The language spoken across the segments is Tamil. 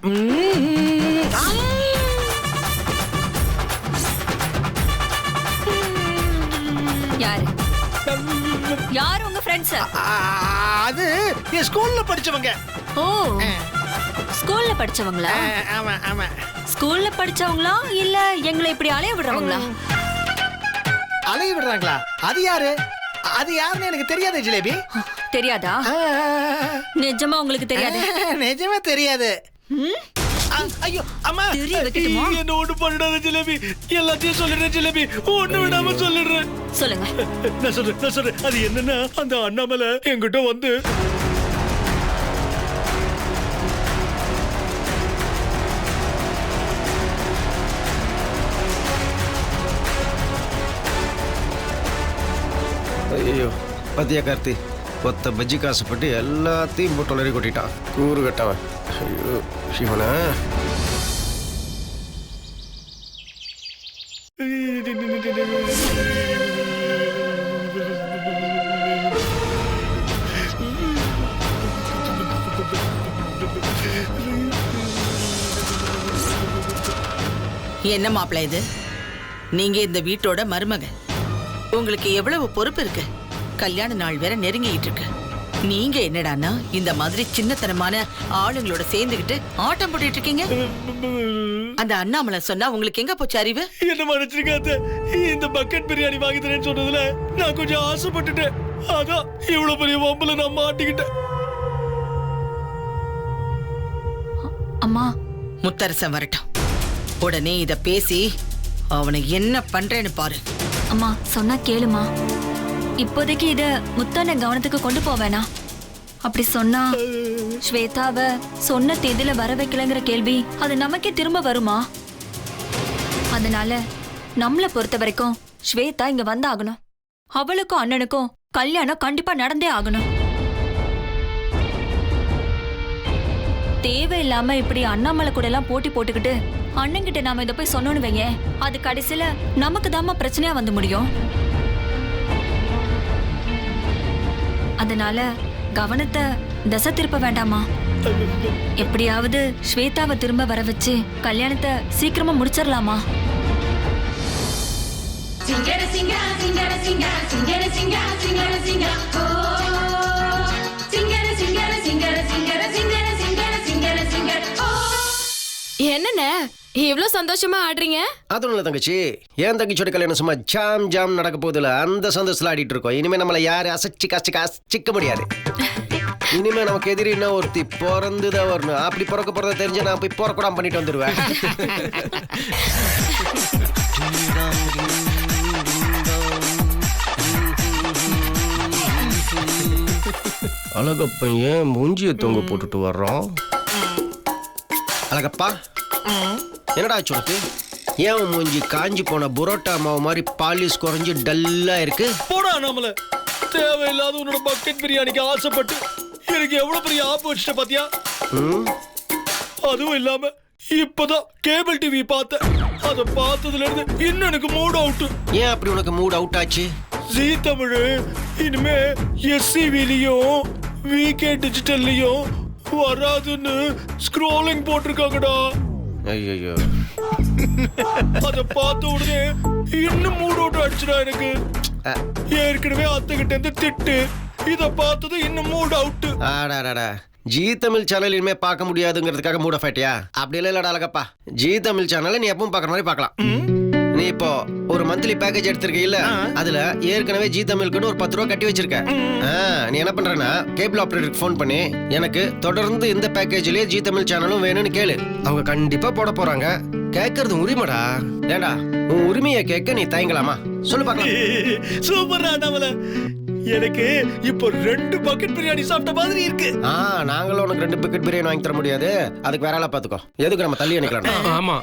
யாரு யாரு உங்க ஃப்ரெண்ட்ஸ்? அது என் ஸ்கூல்ல படிச்சவங்க. ஓ, ஸ்கூல்ல படிச்சவங்களா? ஆமா ஆமா. ஸ்கூல்ல படிச்சவங்களா இல்ல எங்களை இப்படி அலைய விடுறவங்களா? அலைய விடுறாங்களா? அது யாரு? அது யாருன்னு எனக்கு தெரியாது ஜிலேபி. தெரியாதா? நிஜமா உங்களுக்கு தெரியாது? நிஜமா தெரியாது. ஐயோ அம்மா, என்ன ஒண்ணு பண்ணிடாத ஜிலேபி, எல்லாத்தையும் சொல்லிடுறேன் ஜிலேபி, ஒண்ணு விடாம சொல்லிடுறேன். சொல்லுங்க. நான் சொல்றேன். அது என்னன்னா, அந்த அண்ணாமலை என்கிட்ட வந்து ஐயோ பத்தியா கார்த்தி, ஒத்த பஜ்ஜி காசுப்பட்டு எல்லாத்தையும் போட்டு உளறி கொட்டிட்டான் கூறு கட்டவன். ஐயோ சிவனா. என்ன மாப்பிள்ள இது? நீங்க இந்த வீட்டோட மருமக, உங்களுக்கு எவ்வளவு பொறுப்பு இருக்கு. கல்யாண நாள் வேற நெருங்கிட்டு இருக்கு. நீங்க என்னடான்னா இந்த மாதிரி சின்னத்தனமான ஆளுங்களோட சேர்ந்துகிட்டு ஆட்டம் போட்டுட்டு இருக்கீங்க. அந்த அண்ணாமலை சொன்னா உங்களுக்கு எங்க போச்சு அறிவு? என்ன மன்னிச்சிருக்காத, இந்த பக்கெட் பிரியாணி வாங்கி தரேன்னு சொன்னதுல நான் கொஞ்சம் ஆசைப்பட்டுட்டேன். அதான் இவ்வளவு பெரிய வம்புல நான் மாட்டிக்கிட்டேன். அம்மா, முத்தரசன் வரட்டும், உடனே இத பேசி அவனை என்ன பண்றேன்னு பாரு. அம்மா சொன்னா கேளுமா. இப்போதைக்கு இத முத்தான கவனத்துக்கு கொண்டு போவேனா? அப்படி சொன்னா ஸ்வேதாவ சொன்ன தேதியில வர வைக்கலங்கிற கேள்வி அது நமக்கே திரும்ப வருமா? அதனால நம்மள பொறுத்த வரைக்கும் ஸ்வேதா இங்க வந்தாகணும். அவளுக்கும் அண்ணனுக்கும் கல்யாணம் கண்டிப்பா நடந்தே ஆகணும். தேவையில்லாம இப்படி அண்ணாமலை கூட எல்லாம் போட்டி போட்டுக்கிட்டு அண்ணன்கிட்ட நாம இதை போய் சொன்னோன்னு வைங்க, அது கடைசியில நமக்கு தாம பிரச்சனையா வந்து முடியும். அதனால கவனத்தை திசை திருப்ப வேண்டாமா? எப்படியாவது ஸ்வேதாவை திரும்ப வர வச்சு கல்யாணத்தை சீக்கிரமா முடிச்சிடலாமா? என்னண்ணே இவ்ளோ சந்தோஷமா ஆடுறீங்க? அதுவும் இல்ல தங்கச்சி, ஏன் தங்கச்சியோட கல்யாணம் சும்மா ஜாம் ஜாம் நடக்க போதில்ல, அந்த சந்தோஷத்துல ஆடிட்டு இருக்கோம். இனிமே நம்மள யாரு அசைச்சிக்க முடியாது. இனிமே நமக்கு எதிரின்னா ஒருத்தி பிறந்துதான் வரணும். அப்படி பிறக்க போறத தெரிஞ்ச நான் போய் பிறக்கூடாம பண்ணிட்டு வந்துடுவேன். அழகப்பன் ஏன் மூஞ்சியை தொங்க போட்டுட்டு வர்றோம்? அழகப்பா, என்னடா ஆச்சு உனக்கு? ஏன் மூஞ்சி காஞ்சி போன புரோட்டா மாவு மாதிரி பாலிஷ் குறைஞ்சு டல்லா இருக்கு? போடா நம்மள, தேவையில்லாத உன்னோட பக்கெட் பிரியாணிக்கு ஆசைப்பட்டு எனக்கு எவ்வளவு பெரிய ஆப்பு வச்சுட்ட பாத்தியா? அதுவும் இல்லாம இப்பதான் கேபிள் டிவி பார்த்தேன். அதை பார்த்ததுல இருந்து இன்னும் எனக்கு மூட் அவுட். ஏன் அப்படி உனக்கு மூட் அவுட் ஆச்சு? ஜீ தமிழ் இனிமே எஸ்சிவிலையும் விகே டிஜிட்டல்லையும் வராதுன்னு ஸ்க்ரோலிங் போட்டிருக்காங்கடா. ஐயோ, அத பார்த்த உடனே இன்னும் மூட் அவுட் அடிச்சுடா எனக்கு. ஏற்கனவே அத்தை கிட்ட இருந்து திட்டு, இத பார்த்தது இன்னும் மூட் அவுட். ஆடாடாடா, ஜி தமிழ் சேனல் இனிமே பார்க்க முடியாதுங்கிறதுக்காக மூட் ஆஃப் ஆயிட்டியா? அப்படி இல்லடா அழகப்பா, ஜி தமிழ் சேனலை நீ எப்பவும் பார்க்குற மாதிரி பார்க்கலாம். நீ இப்போ ஒரு மந்த்லி பேக்கேஜ் எடுத்திருக்க இல்ல, அதுல ஏற்கனவே ஜி தமிழுக்குன்னு ஒரு 10 ரூபா கட்டி வச்சிருக்க. நீ என்ன பண்றனா, கேபிள் ஆபரேட்டருக்கு ஃபோன் பண்ணி எனக்கு தொடர்ந்து இந்த பேக்கேஜ்லயே ஜி தமிழ் சேனலும் வேணும்னு கேளு. அவங்க கண்டிப்பா போட போறாங்க. கேட்கறது உரிமைடா. ஏண்டா, உன் உரிமையை கேட்க நீ தயங்கலாமா? சொல்லு பார்க்கலாம். சூப்பர் அண்ணாமலை, எனக்கு இப்போ 2 பக்கெட் பிரியாணி சாப்பிட்ட மாதிரி இருக்கு. நாங்களும் உனக்கு 2 பக்கெட் பிரியாணி வாங்கி தர முடியாது. அதுக்கு வேற ஆளா பாத்துக்கோ. எதுக்கு நம்ம தள்ளி நிக்கலாம்? ஆமா.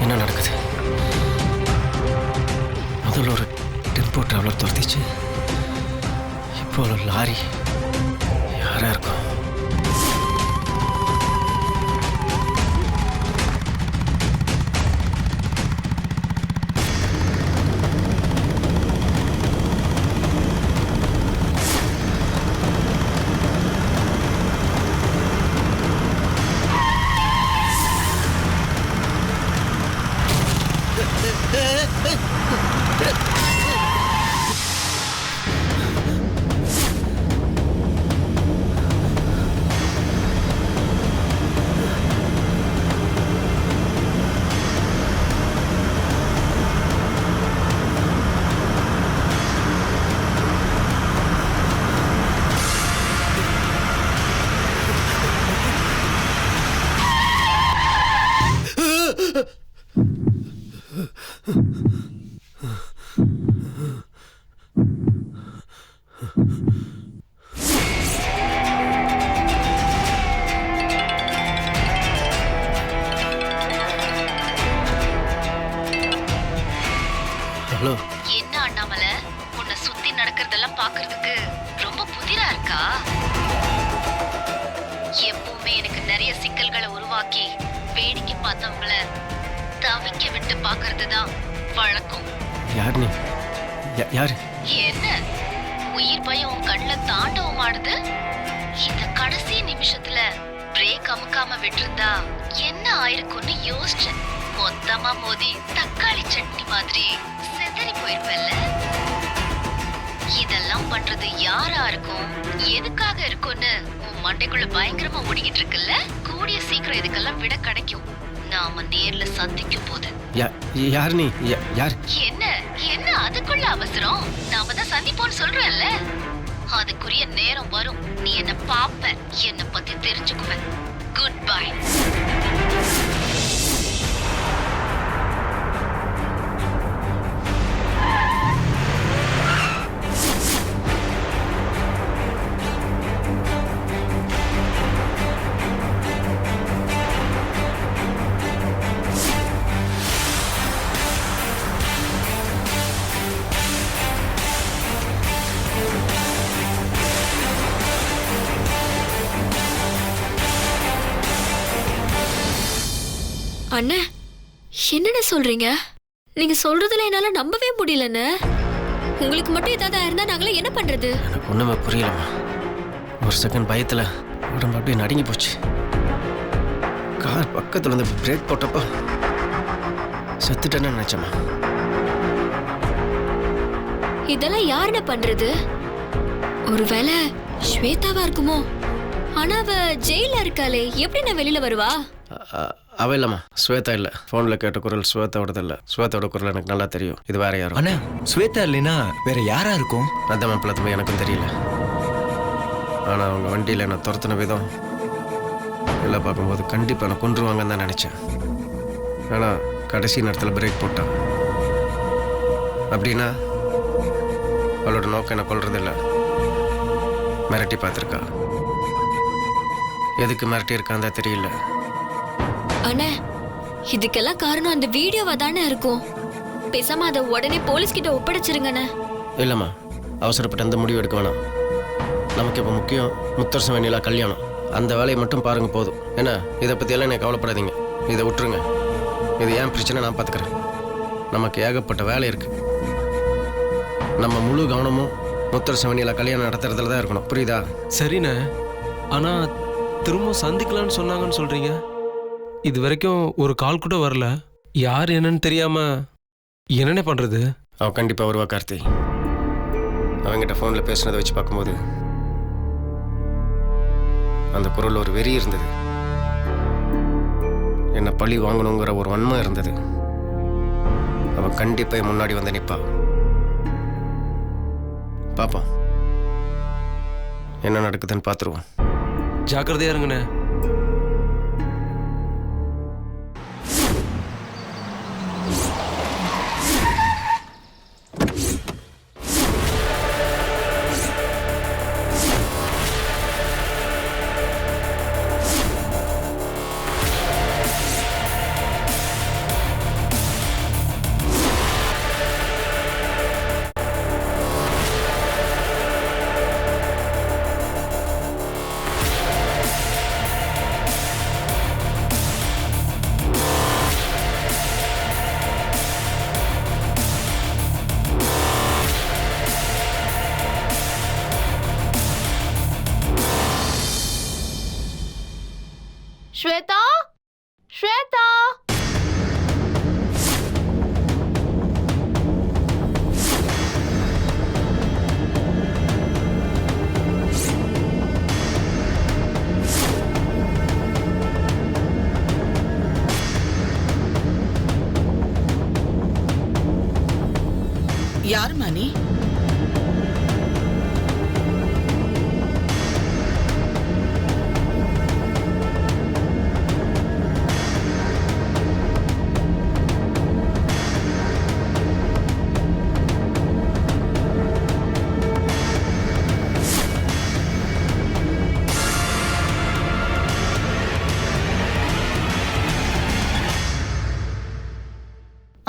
என்ன நடக்குது? முதல்ல ஒரு டெம்போ டிராவலர் துரத்திச்சு, இப்போ ஒரு லாரி. யாரா இருக்கும்? ஹலோ. என்ன அண்ணாமலை, உன்னை சுத்தி நடக்கிறதெல்லாம் பாக்குறதுக்கு ரொம்ப புதிரா இருக்கா? எப்பவுமே எனக்கு நிறைய சிக்கல்களை உருவாக்கி வேடிக்கை பார்த்தவங்கள தவிக்க விட்டு பாக்குறதுதான் வழக்கம். யார் நீ? யாரு? என்ன உயிர் பயம் உன் கண்ணுல தாண்டவம் ஆடுது? இந்த கடைசி நிமிஷத்துல பிரேக் அமுக்காம விட்டுருந்தா என்ன ஆயிருக்கும்னு யோசிச்சேன். மொத்தமா மோதி தக்காளி சட்னி மாதிரி செதறி போயிருப்பல்ல. இதெல்லாம் பண்றது யாரா இருக்கும், எதுக்காக இருக்கும்னு உன் மண்டைக்குள்ள பயங்கரமா ஓடிக்கிட்டு இருக்குல்ல. கூடிய சீக்கிரம் இதுக்கெல்லாம் விட கிடைக்கும், நாம நேர்ல சந்திக்கும் போது. யார் நீ? யார்? என்ன என்ன அதுக்குள்ள அவசரம்? நாம தான் சந்திப்போம்னு சொல்றேன்ல. அதுக்குரிய நேரம் வரும், நீ என்ன பாப்ப, என்ன பத்தி தெரிஞ்சுக்குவ. Good bye. அண்ணே, என்னென்ன சொல்றீங்க? நீங்க சொல்றதுல என்னால நம்பவே முடியலண்ணே. உங்களுக்கு மட்டும் ஏதாவது இருந்தா நாங்களே என்ன பண்றது? எனக்கு ஒண்ணுமே புரியலம்மா. ஒரு செகண்ட் பயத்துல உடம்பு அப்படியே நடுங்கி போச்சு. கார் பக்கத்துல வந்து பிரேக் போட்டப்போ செத்துட்டேன்னு நினைச்சம்மா. இதெல்லாம் யாருன்னு பண்றது? ஒருவேளை ஸ்வேதாவா இருக்குமோ? ஆனா அவ ஜெயில இருக்காளே, எப்படி நான் வெளியில வருவா? அவ இல்லம்மா, ஸ்வேதா இல்ல. போன்ல கேட்ட குரல் ஸ்வேதாவோடது இல்ல. ஸ்வேதாவோட குரல் எனக்கு நல்லா தெரியும். இது வேற யாரும். அண்ணா, ஸ்வேதா இல்லைன்னா வேற யாரா இருக்கும்? அந்த மாப்பிள்ளத்துமே எனக்கும் தெரியல. ஆனா அவங்க வண்டியில என்ன துரத்தின விதம் எல்லாம் பார்க்கும்போது கண்டிப்பா என்ன கொன்றுவாங்கன்னு தான் நினைச்சேன். ஆனா கடைசி நேரத்தில் பிரேக் போட்டான். அப்படின்னா அவளோட நோக்கம் என்ன கொல்றது இல்லை, மிரட்டி பார்த்துருக்கா. எதுக்கு மிரட்டி இருக்கான்னு தான் தெரியல. அண்ணே, இதுக்கெல்லாம் காரணம் அந்த வீடியோவா தானே இருக்கும். பேசாம அதை உடனே போலீஸ் கிட்ட ஒப்படைச்சிருங்கண்ணே. இல்லைம்மா, அவசரப்பட்டு அந்த முடிவு எடுக்க வேணாம். நமக்கு இப்போ முக்கியம் முத்தரசன் வெண்ணிலா கல்யாணம். அந்த வேலையை மட்டும் பாருங்க போதும். என்ன, இதை பற்றியெல்லாம் எனக்கு கவலைப்படாதீங்க. இதை விட்டுருங்க. இது ஏன் பிரச்சனை நான் பார்த்துக்கிறேன். நமக்கு ஏகப்பட்ட வேலை இருக்கு. நம்ம முழு கவனமும் முத்தரசன் வெண்ணிலா கல்யாணம் நடத்துறதுல தான் இருக்கணும். புரியுதா? சரிண்ணே, ஆனா திரும்ப சந்திக்கலான்னு சொன்னாங்கன்னு சொல்றீங்க. இது வரைக்கும் ஒரு கால் கூட வரல. யார் என்னன்னு தெரியாம என்னென்ன பண்றது? அவ கண்டிப்பா வருவா கார்த்தி. அவங்கிட்ட போன்ல பேசுனதை வச்சு பார்க்கும்போது அந்த குரல் ஒரு வெறி இருந்தது. என்ன பழி வாங்கணுங்கிற ஒரு வன்மம் இருந்தது. அவ கண்டிப்பா முன்னாடி வந்து நிப்பா. பாப்போம், என்ன நடக்குதுன்னு பார்த்துருவோம். ஜாக்கிரதையா இருங்கண்ணே. யாருமா நீ?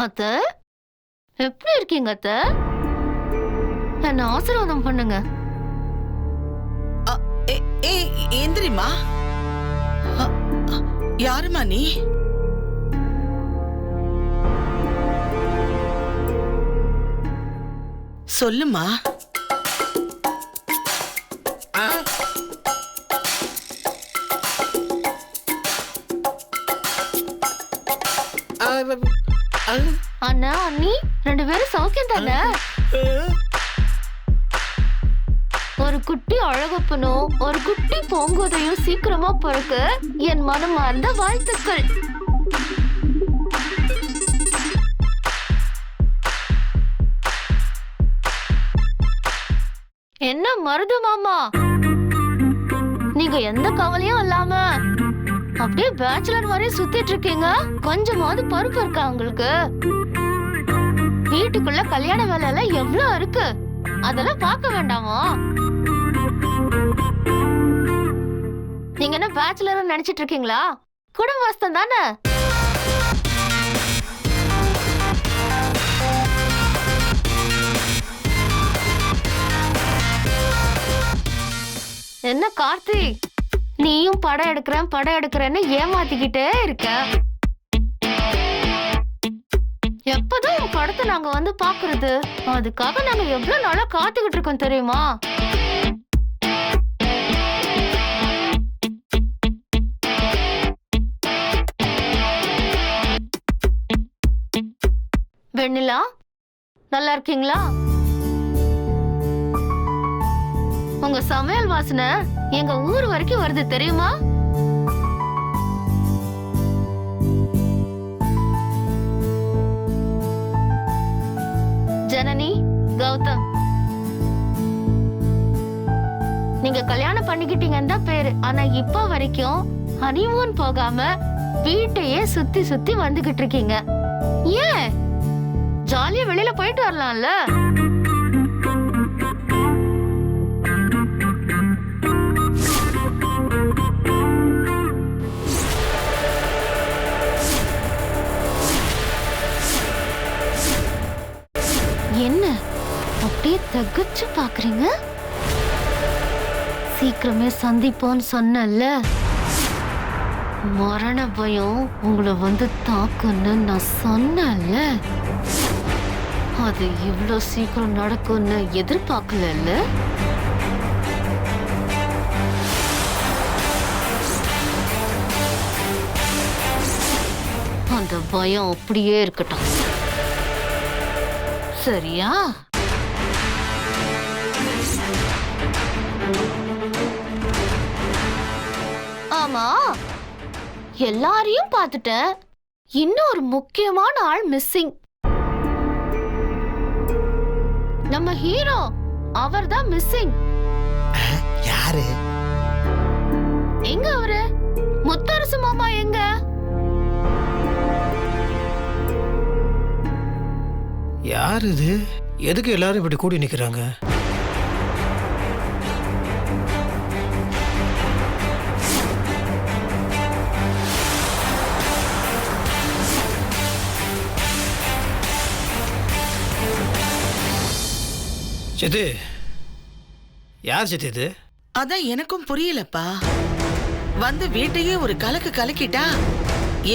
அத்த, எப்படி இருக்கீங்க அத்த? என்ன ஆசீர்வாதம் பண்ணுங்க. எந்திரிமா. யாருமா நீ? சொல்லுமா. அண்ணா அண்ணி 2 பேரும் சௌக்கியம் தானே? ஒரு குட்டி அழகப்பனும் ஒரு குட்டி பூங்கோதையும் சீக்கிரமா பிறக்க என் மனமார்ந்த வாழ்த்துக்கள். என்ன மருது மாமா, நீங்க எந்த கவலையும் இல்லாம அப்படியே பேச்சுலர் மாதிரியே சுத்திட்டு இருக்கீங்க. கொஞ்சமாவது பொறுப்பு இருக்கா உங்களுக்கு? வீட்டுக்குள்ள கல்யாண வேலை எல்லாம் எவ்வளவு இருக்கு, அதெல்லாம் பார்க்க வேண்டாமா? நீங்க என்ன பேச்சுலர் நினைச்சிட்டு இருக்கீங்களா? குடும்பஸ்தம் தானே. என்ன கார்த்திக், நீயும் படம் எடுக்கிறேன்னு ஏமாத்திக்கிட்டே இருக்க. எப்பதான் உன் படத்தை நாங்க வந்து பாக்குறது? அதுக்காக நாங்க எவ்வளவு நாளா காத்துக்கிட்டு இருக்கோம் தெரியுமா? வெண்ணிலா, நல்லா இருக்கீங்களா? உங்க சமையல் வாசனை எங்க ஊர் வரைக்கும் வருது தெரியுமா? ஜனனி, கௌதம், நீங்க கல்யாணம் பண்ணிக்கிட்டீங்கன்னு தான் பேரு. ஆனா இப்ப வரைக்கும் ஹனிமூன் போகாம வீட்டையே சுத்தி சுத்தி வந்துகிட்டு இருக்கீங்க. ஏன் ஜாலியா வெளியில போயிட்டு வரலாம்ல? என்ன அப்படியே தகச்சு பாக்குறீங்க? சீக்கிரமே சந்திப்போன்னு சொன்னல. மரண பயம் உங்களை வந்து தாக்குன்னு நான் சொன்னல. அது இவ்வளோ சீக்கிரம் நடக்கும்னு எதிர்பார்க்கல. அந்த பயம் அப்படியே இருக்கட்டும், சரியா? ஆமா, எல்லாரையும் பார்த்துட்டேன். இன்னும் ஒரு முக்கியமான ஆள் மிஸ்ஸிங். நம்ம ஹீரோ, அவர்தான் மிஸ்ஸிங். யாரு? எங்க அவரு? முத்தரசு மாமா எங்க? யார் இது? எதுக்கு எல்லாரும் இப்படி கூடி நிக்கிறாங்க? சித்து, யார் சித்து இது? அதான் எனக்கும் புரியலப்பா. வந்து வீட்டையே ஒரு கலக்கு கலக்கிட்டா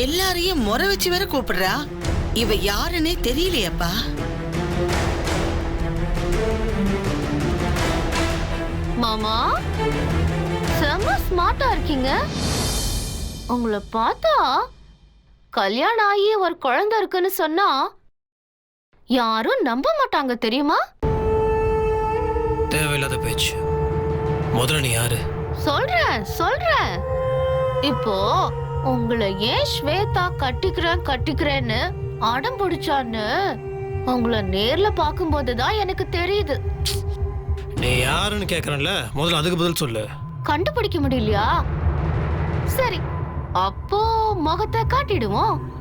எல்லாரையும் முறை வச்சு வேற கூப்பிடுறா. இவ யாருன்னே தெரியலையப்பா. மாமா, செம்ம ஸ்மார்ட்டா இருக்கீங்க. உங்களை பார்த்தா கல்யாணம் ஆகி ஒரு குழந்தை இருக்குன்னு சொன்னா யாரும் நம்ப மாட்டாங்க தெரியுமா? தேவையில்லாத பேச்சு. முதல்ல நீ யாரு? சொல்றேன். இப்போ உங்களை ஏன் ஸ்வேதா கட்டிக்கிறேன்னு அடம் பிடிச்சான்னு உங்களை நேர்ல பார்க்கும்போது தான் எனக்கு தெரியுது. நீ யாருன்னு கேக்குறேன்ல, முதல்ல அதுக்கு பதில் சொல்லு. கண்டுபிடிக்க முடியலையா? சரி, அப்போ முகத்தை காட்டிடுவோம்.